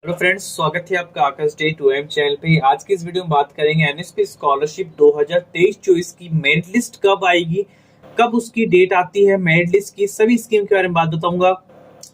Hello friends, स्वागत है आपका आकाश डे 2M चैनल पे। आज की इस वीडियो में बात करेंगे एनएसपी स्कॉलरशिप 2023-24 की मेरिट लिस्ट कब आएगी, कब उसकी डेट आती है, मेरिट लिस्ट की सभी स्कीम के बारे में बात बताऊंगा।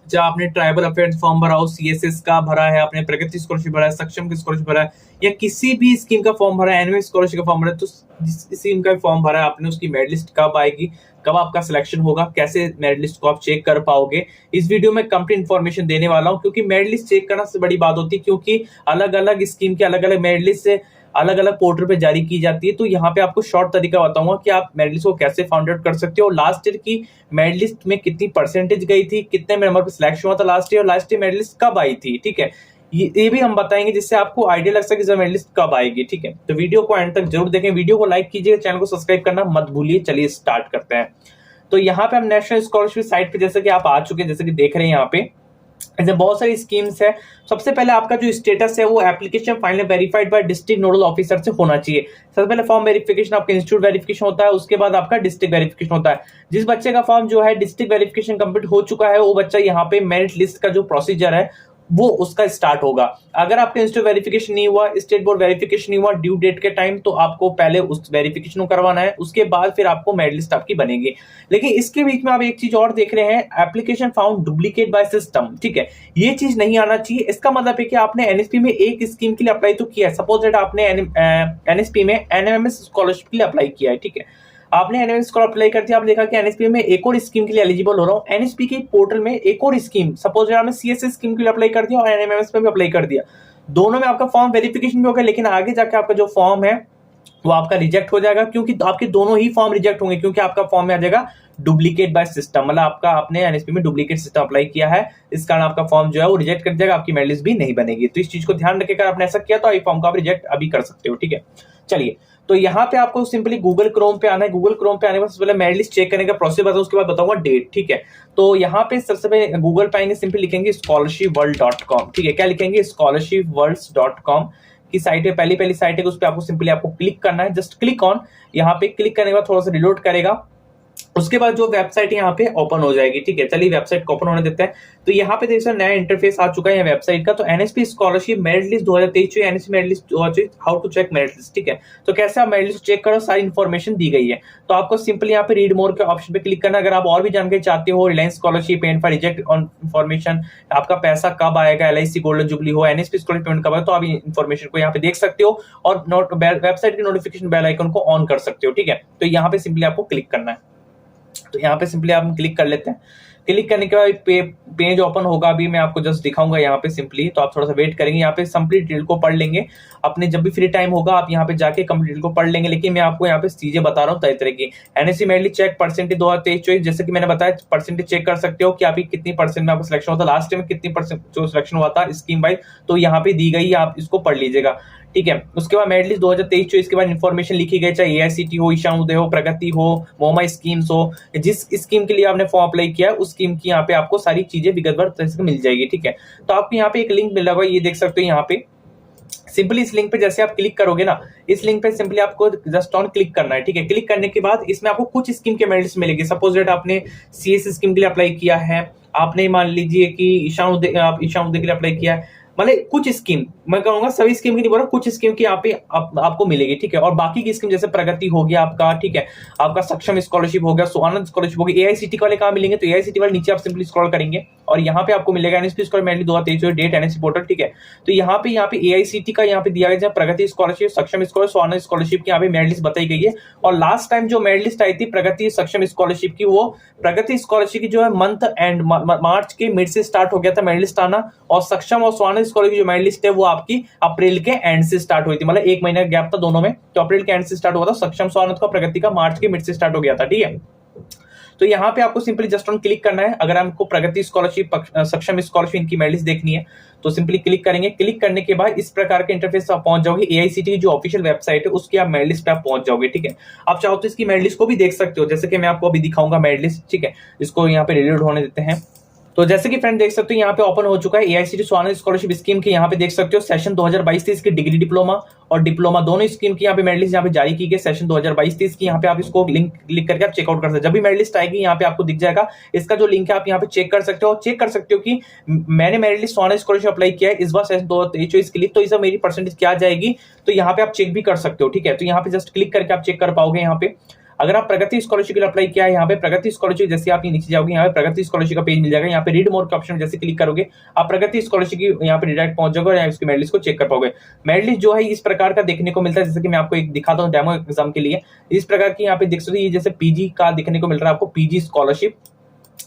जहाँ आपने ट्राइबल अफेयर्स फॉर्म भरा हो, सीएसएस का भरा है, आपने प्रगति स्कॉलरशिप भरा है, सक्षम की स्कॉलरशिप भरा है, या किसी भी स्कीम का फॉर्म भरा है, एनएमएम स्कॉलरशिप का फॉर्म भरा है, तो जिस स्कीम का फॉर्म भरा है आपने, उसकी मेरिट लिस्ट कब आएगी, कब आपका सिलेक्शन होगा, कैसे मेरिट लिस्ट को आप चेक कर पाओगे, इस वीडियो में कंप्लीट इन्फॉर्मेशन देने वाला हूं। क्योंकि मेरिट लिस्ट चेक करना सबसे बड़ी बात होती है, क्योंकि अलग अलग स्कीम की अलग अलग मेरिट लिस्ट से अलग अलग पोर्टल पे जारी की जाती है। तो यहाँ पे आपको शॉर्ट तरीका बताऊंगा कि आप मेरिट लिस्ट को कैसे फाइंड आउट कर सकते हो, और लास्ट ईयर की मेरिट लिस्ट में कितनी परसेंटेज गई थी, कितने नंबर पे सिलेक्शन हुआ था लास्ट ईयर, और लास्ट ईयर मेरिट लिस्ट कब आई थी। ठीक है, ये भी हम बताएंगे जिससे आपको आइडिया लग सके कि मेरिट लिस्ट कब आएगी। ठीक है, तो वीडियो को एंड तक जरूर देखें, वीडियो को लाइक कीजिए, चैनल को सब्सक्राइब करना मत भूलिए। चलिए स्टार्ट करते हैं। तो यहाँ पे हम नेशनल स्कॉलरशिप साइट पे जैसे कि आप आ चुके हैं, जैसे कि देख रहे हैं यहाँ पे ऐसे बहुत सारी स्कीम्स है। सबसे पहले आपका जो स्टेटस है वो application finally verified bye district nodal officer से होना चाहिए। सबसे पहले फॉर्म वेरिफिकेशन आपका इंस्टीट्यूट वेरिफिकेशन होता है, उसके बाद आपका डिस्ट्रिक्ट वेरिफिकेशन होता है। जिस बच्चे का फॉर्म जो है डिस्ट्रिक्ट वेरिफिकेशन कंप्लीट हो चुका है, वो बच्चा यहाँ पे मेरिट लिस्ट का जो प्रोसीजर है वो उसका स्टार्ट होगा। अगर आपका इंस्टीट्यूट वेरिफिकेशन नहीं हुआ, स्टेट बोर्ड वेरिफिकेशन नहीं हुआ ड्यू डेट के टाइम, तो आपको पहले उस वेरिफिकेशन करवाना है, उसके बाद फिर आपको मेरिट लिस्ट आपकी बनेगी। लेकिन इसके बीच में आप एक चीज और देख रहे हैं, application found duplicate by system. ठीक है, ये चीज नहीं आना चाहिए। इसका मतलब है कि आपने एनएसपी में एक स्कीम के लिए अप्लाई तो किया है, सपोज दैट आपने एनएसपी में एनएमएमएस स्कॉलरशिप के लिए अप्लाई किया है। ठीक है, आपने एनएमएमएस को अप्लाई करते हैं, आप देखा कि एनएसपी में एक और स्कीम के लिए एलिजिबल हो रहा हूँ, एनएसपी के पोर्टल में एक और स्कीम, सपोज आपने सीएसएस स्कीम के लिए अप्लाई कर दिया और एनएमएमएस में भी अप्लाई कर दिया, दोनों में आपका फॉर्म वेरिफिकेशन भी हो गया, लेकिन आगे जाकर आपका जो फॉर्म है वो आपका रिजेक्ट हो जाएगा, क्योंकि आपके दोनों ही फॉर्म रिजेक्ट होंगे, क्योंकि आपका फॉर्म में आ जाएगा डुप्लीकेट बाय सिस्टम। मतलब आपका आपने एनएसपी में डुप्लीकेट सिस्टम अप्लाई किया है, इस कारण आपका फॉर्म जो है वो रिजेक्ट कर जाएगा, आपकी मेरिट लिस्ट भी नहीं बनेगी। तो इस चीज को ध्यान रखकर आपने ऐसा किया तो आई फॉर्म को आप रिजेक्ट अभी कर सकते हो। ठीक है, चलिए, तो यहाँ पे आपको सिंपली गूगल क्रोम पे आना है। गूगल क्रोम पे आने के बाद सबसे पहले मेरिट लिस्ट चेक करने का प्रोसेस बताऊं, उसके बाद बताऊंगा डेट। ठीक है, तो यहाँ पे सबसे पहले गूगल पे आएंगे, सिंपली लिखेंगे scholarshipworld.com। ठीक है, क्या लिखेंगे, scholarshipworld.com की साइट है, पहली साइट है, उस पर आपको आपको क्लिक करना है, जस्ट क्लिक ऑन। यहाँ पे क्लिक करने के बाद थोड़ा सा रिलोड करेगा, उसके बाद जो वेबसाइट यहाँ पे ओपन हो जाएगी। ठीक है, चलिए वेबसाइट को ओपन होने देते हैं। तो यहाँ पे देखिए नया इंटरफेस आ चुका है वेबसाइट का। तो NSP scholarship merit list 2023, NSP merit list 2023, how to check merit list. ठीक है, तो कैसे आप मेरिट लिस्ट चेक करो, सारी इन्फॉर्मेशन दी गई है। तो आपको सिंपली यहाँ पे रीड मोर के ऑप्शन पे क्लिक करना। अगर आप और भी जानकारी चाहते हो, Reliance scholarship payment for reject on information, आपका पैसा कब आएगा, एलआईसी गोल्डन जुबली हो, एनएसपी स्कॉलरशिप पेमेंट कब आएगा, तो आप इन्फॉर्मेशन को यहाँ पे देख सकते हो और वेबसाइट के नोटिफिकेशन बेल आइकन को ऑन कर सकते हो। ठीक है, तो यहाँ पे सिंपली आपको क्लिक करना है। तो यहाँ पे सिंपली आप क्लिक कर लेते हैं। क्लिक करने के बाद पेज ओपन होगा, अभी मैं आपको जस्ट दिखाऊंगा यहाँ पे सिंपली। तो आप थोड़ा सा वेट करेंगे, यहाँ पे कंप्लीट डिटेल को पढ़ लेंगे अपने, जब भी फ्री टाइम होगा आप यहाँ पे जाके कंप्लीट डिटेल को पढ़ लेंगे। लेकिन मैं आपको यहाँ पे चीजें बता रहा हूँ तरह तरह की। NSC merit list check percentage 2023-24, जैसे कि मैंने बताया, परसेंटेज चेक कर सकते हो कि आपकी कितनी परसेंट में आपको सिलेक्शन होता है, लास्ट में कितनी परसेंट जो सिलेक्शन हुआ था स्कीम वाइज, तो यहाँ पे दी गई, आप इसको पढ़ लीजिएगा। ठीक है, उसके बाद मेरिट लिस्ट 2023-24 के बाद इन्फॉर्मेशन लिखी गई, चाहे एआईसीटी हो, ईशान उदय हो, प्रगति हो, मोमा स्कीम्स हो, जिस स्कीम के लिए आपने फॉर्म अप्लाई किया है उस स्कीम की यहाँ पे आपको सारी चीजें विगतवार तरह से मिल जाएगी। ठीक है, तो आपको यहाँ पे एक लिंक मिल रहा होगा, ये देख सकते हो यहाँ पे। सिंपली इस लिंक पे जैसे आप क्लिक करोगे ना, इस लिंक पे सिंपली आपको जस्ट ऑन क्लिक करना है। ठीक है, क्लिक करने के बाद इसमें आपको कुछ स्कीम के मेरिट लिस्ट मिलेंगे। सपोज दैट आपने सीएस स्कीम के लिए अप्लाई किया है, आपने मान लीजिए कि ईशान उदय के लिए अप्लाई किया है, मतलब कुछ स्कीम, मैं कहूंगा सभी स्कीम की नहीं बोल रहा, कुछ स्कीम की यहाँ पे आपको मिलेगी। ठीक है, और बाकी की स्कीम जैसे प्रगति हो गया आपका, ठीक है, आपका सक्षम स्कॉलरशिप हो गया, स्वानंद स्कॉलरशिप हो गया, एआईसीटी वाले कहाँ मिलेंगे, तो एआईसीटी वाले नीचे आप सिंपली स्क्रॉल करेंगे और यहाँ पे आपको मिलेगा NSP scholar merit 2023 date NSP portal. ठीक है, तो यहाँ पे एआईसीटी का यहाँ पे दिया गया, प्रगति स्कॉलरशिप, सक्षम स्कॉलर, स्वानंद स्कॉलरशिप की यहाँ पे मेरिट लिस्ट बताई गई है। और लास्ट टाइम जो मेरिट लिस्ट आई थी प्रगति सक्षम स्कॉलरशिप की, वो प्रगति स्कॉलरशिप की जो है मंथ एंड मार्च के मिड से स्टार्ट हो गया था मेरिट लिस्ट आना, और सक्षम और स्वानंद स्कॉलर की जो मेरिट लिस्ट है वो आपकी अप्रैल के एंड से स्टार्ट हुई थी, मतलब एक महीने का गैप था दोनों में। तो अप्रैल के एंड से स्टार्ट हुआ था, सक्षम स्वानंद का, प्रगति का मार्च के मिड से स्टार्ट हो गया था। ठीक है, तो यहाँ पे आपको सिंपली जस्ट ऑन क्लिक करना है। अगर आपको प्रगति स्कॉलरशिप, सक्षम स्कॉलरशिप इनकी मेरिट लिस्ट देखनी है तो सिंपली क्लिक करेंगे। क्लिक करने के बाद इस प्रकार के इंटरफेस आप पहुंच जाओगे। एआईसीटी की जो ऑफिशियल वेबसाइट है उसकी आप मेरिट लिस्ट पे आप पहुंच जाओगे। ठीक है, आप चाहो तो इसकी मेरिट लिस्ट को भी देख सकते हो, जैसे कि मैं आपको अभी दिखाऊंगा मेरिट लिस्ट। ठीक है, इसको यहाँ पे रिलोड होने देते हैं। तो जैसे कि फ्रेंड देख सकते हो यहाँ पे ओपन हो चुका है एआईसीटी स्वान स्कॉलरशिप स्कीम के, यहाँ पे देख सकते हो सेशन 2022-23 की डिग्री डिप्लोमा और डिप्लोमा दोनों स्कीम की यहाँ पे मेरिट लिस्ट यहाँ पे जारी की गई सेशन 2022-23 की। यहाँ पे आप इसको लिंक क्लिक करके आप चेकआउट कर सकते हो। जब भी मेरिट लिस्ट आएगी यहाँ पे आपको दिख जाएगा, इसका जो लिंक है आप यहाँ पे चेक कर सकते हो। चेक कर सकते हो कि मैंने मेरिट लिस्ट स्वान स्कॉलरशिप अप्लाई किया है इस बार सेशन 2023-24 के लिए, तो इस मेरी परसेंटेज क्या जाएगी, तो यहाँ पे आप चेक भी कर सकते हो। ठीक है, तो यहाँ पे जस्ट क्लिक करके आप चेक कर पाओगे। यहाँ पे अगर आप प्रगति स्कॉलरशिप के लिए अप्लाई किया है, यहाँ पे प्रगति स्कॉलरशिप जैसे आप नीचे जाओगे यहाँ पे प्रगति स्कॉलरशिप का पेज मिल जाएगा। यहाँ पे रीड मोर का ऑप्शन जैसे क्लिक करोगे आप प्रगति स्कॉलरशिप की यहाँ पे डायरेक्ट पहुंच जाओगे और इसके मेरिट लिस्ट को चेक कर पाओगे। मेरिट लिस्ट जो है इस प्रकार का देखने को मिलता है, जैसे कि मैं आपको एक दिखाता हूँ डेमो एग्जाम के लिए। इस प्रकार की यहाँ पे देख सकते हो, जैसे पीजी का देखने को मिल रहा है आपको, पीजी स्कॉलरशिप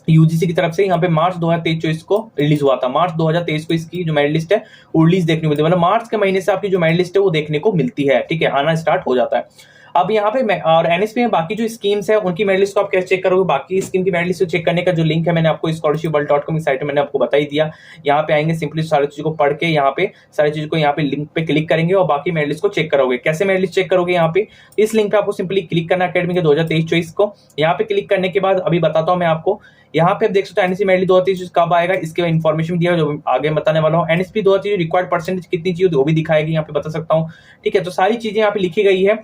यूजीसी की तरफ से यहाँ पे मार्च 2023-24 को रिलीज हुआ था। मार्च 2023 को इसकी जो मेरिट लिस्ट है वो रिलीज देखने को मिलती है, मतलब मार्च के महीने से आपकी जो मेरिट लिस्ट है वो देखने को मिलती है। ठीक है, आना स्टार्ट हो जाता है। अब यहाँ पे और एनएसपी में बाकी जो स्कीम्स है उनकी मेरिट लिस्ट को आप कैसे चेक करोगे, बाकी स्कीम की मेरिट लिस्ट को चेक करने का जो लिंक है मैंने आपको scholarshipworld.com की साइट में मैंने आपको बता ही दिया। यहाँ पे आएंगे, सिंपली सारी चीजों को पढ़ के यहाँ पे सारी चीजों को यहाँ पे लिंक पे क्लिक करेंगे और बाकी मेरिट लिस्ट को चेक करोगे। कैसे मेरिट लिस्ट चेक करोगे, यहाँ पे इस लिंक पे आपको सिंपली क्लिक करना अकेडमी के 2023-24 को। यहाँ पे क्लिक करने के बाद अभी बताता हूँ मैं आपको, यहाँ पे आप देख सकते हो एनएसपी मेरिट 2023 कब आएगा, इसके इन्फॉर्मेशन दिया है जो आगे बताने वाला हूँ। एनएसपी 2023 रिक्वायर्ड परसेंटेज कितनी चाहिए वो भी दिखाएगी, यहाँ पे बता सकता हूँ। ठीक है, तो सारी चीजें यहाँ पे लिखी गई है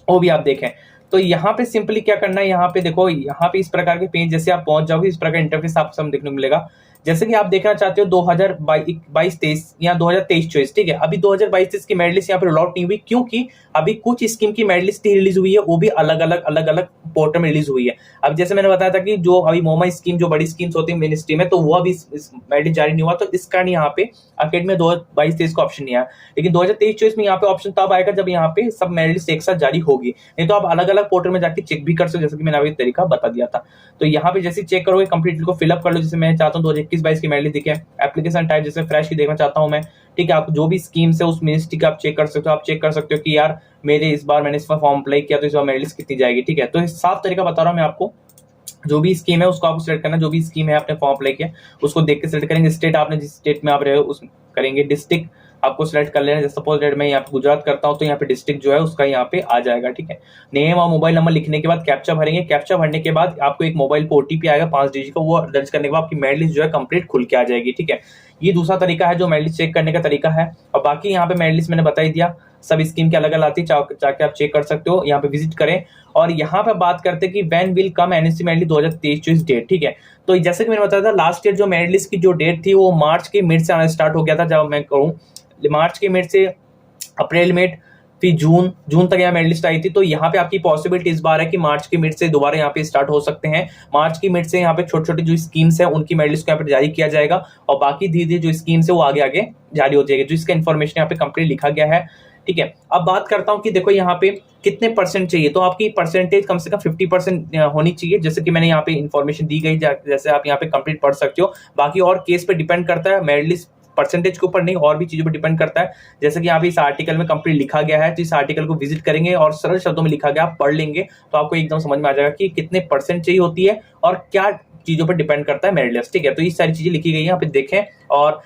वो भी आप देखें। तो यहाँ पे सिंपली क्या करना है, यहाँ पे देखो, यहाँ पे इस प्रकार के पेज जैसे आप पहुंच जाओगे इस प्रकार इंटरफेस आपको सब देखने को मिलेगा। जैसे कि आप देखना चाहते हो 2022-23 या 2023-24, ठीक है। अभी 2022-23 की मेरिट लिस्ट यहाँ पे रोल आउट नहीं हुई, क्योंकि अभी कुछ स्कीम की मेरिट लिस्ट रिलीज हुई है, वो भी अलग अलग पोर्टल में रिलीज हुई है। अब जैसे मैंने बताया था कि जो अभी मोमा स्कीम, जो बड़ी स्कीम्स होती है मिनिस्ट्री में, तो वो अभी मेरिट लिस्ट जारी नहीं हुआ, तो इस कारण यहाँ पे अकेडमी में 2022-23 का ऑप्शन नहीं आया। लेकिन 2023-24 में यहाँ पे ऑप्शन तब आएगा जब यहाँ पे सब मेरिट लिस्ट एक साथ जारी होगी, नहीं तो आप अलग अलग पोर्टल में जाके चेक भी कर सकते हो, जैसे कि मैंने अभी तरीका बता दिया था। तो यहाँ पे जैसे चेक करोगे कंप्लीट को फिलअप कर लो, जैसे मैं चाहता हूँ 2021-22 की मेरिट लिस्ट दिखे। एप्लीकेशन टाइप जैसे फ्रेश की देखना चाहता हूँ मैं, ठीक है। आप जो भी स्कीम्स है उस मिनिस्ट्री का आप चेक कर सकते हो। आप चेक कर सकते हो कि यार मेरे इस बार मैंने इस पर फॉर्म अप्लाई किया तो इस बार मेरिट लिस्ट कितनी जाएगी, ठीक है। तो साफ तरीका बता रहा हूँ मैं आपको, जो भी स्कीम है उसको आपको सिलेक्ट करना, जो भी स्कीम है आपने फॉर्म अप्लाई किया उसको देख के सिलेक्ट करेंगे। स्टेट आपने जिस स्टेट में आप रहे हो उस करेंगे, डिस्ट्रिक्ट आपको सिलेक्ट कर लेना। जैसे सपोज डेट मैं यहाँ पे गुजरात करता हूँ तो यहाँ पे डिस्ट्रिक्ट जो है उसका यहाँ पे आ जाएगा, ठीक है। नेम और मोबाइल नंबर लिखने के बाद कैप्चा भरेंगे। कैप्चा भरने के बाद आपको एक मोबाइल पे ओटीपी आएगा 5 डिजिट का, वो दर्ज करने के बाद आपकी मेरिट लिस्ट जो है कंप्लीट खुल के आ जाएगी, ठीक है। ये दूसरा तरीका है जो मेरिट लिस्ट चेक करने का तरीका है। और बाकी यहाँ पे मेरिट लिस्ट मैंने बता ही दिया, सब स्कीम के अलग अलग आती है, जाके आप चेक कर सकते हो, यहाँ पे विजिट करें। और यहाँ पे बात करते हैं कि when will come NSC merit list 2023-24 date, ठीक है। तो जैसे कि मैंने बताया था लास्ट ईयर जो मेरिट लिस्ट की जो डेट थी वो मार्च के मिड से आना स्टार्ट हो गया था। जब मैं कहूँ मार्च के मिड से अप्रैल मिड फिर जून तक यहाँ मेरिट लिस्ट आई थी। तो यहाँ पे आपकी पॉसिबिलिटी इस बार है कि मार्च की मिड से दोबारा यहाँ पे स्टार्ट हो सकते हैं। मार्च की मिड से यहाँ पे छोटी छोटी जो स्कीम्स है उनकी मेरिट लिस्ट को यहाँ पे जारी किया जाएगा और बाकी धीरे धीरे जो स्कीम्स है वो आगे आगे जारी हो जाएगी, जो इसका इन्फॉर्मेशन यहाँ पे कंप्लीट लिखा गया है, ठीक है। अब बात करता हूँ कि देखो यहाँ पे कितने परसेंट चाहिए, तो आपकी परसेंटेज कम से कम 50% होनी चाहिए, जैसे कि मैंने यहाँ पे इन्फॉर्मेशन दी गई, जैसे आप यहाँ पे कंप्लीट पढ़ सकते हो। बाकी और केस पे डिपेंड करता है, मेरिट लिस्ट परसेंटेज के ऊपर नहीं और भी चीजों पर डिपेंड करता है। जैसे कि यहाँ पे इस आर्टिकल में कंप्लीट लिखा गया है, तो इस आर्टिकल को विजिट करेंगे और सरल शब्दों में लिखा गया आप पढ़ लेंगे तो आपको एकदम समझ में आ जाएगा कि कितने परसेंट चाहिए होती है और क्या चीजों पर डिपेंड करता है मेरिट लिस्ट, ठीक है। तो ये सारी चीजें लिखी गई है, यहाँ पे देखें। और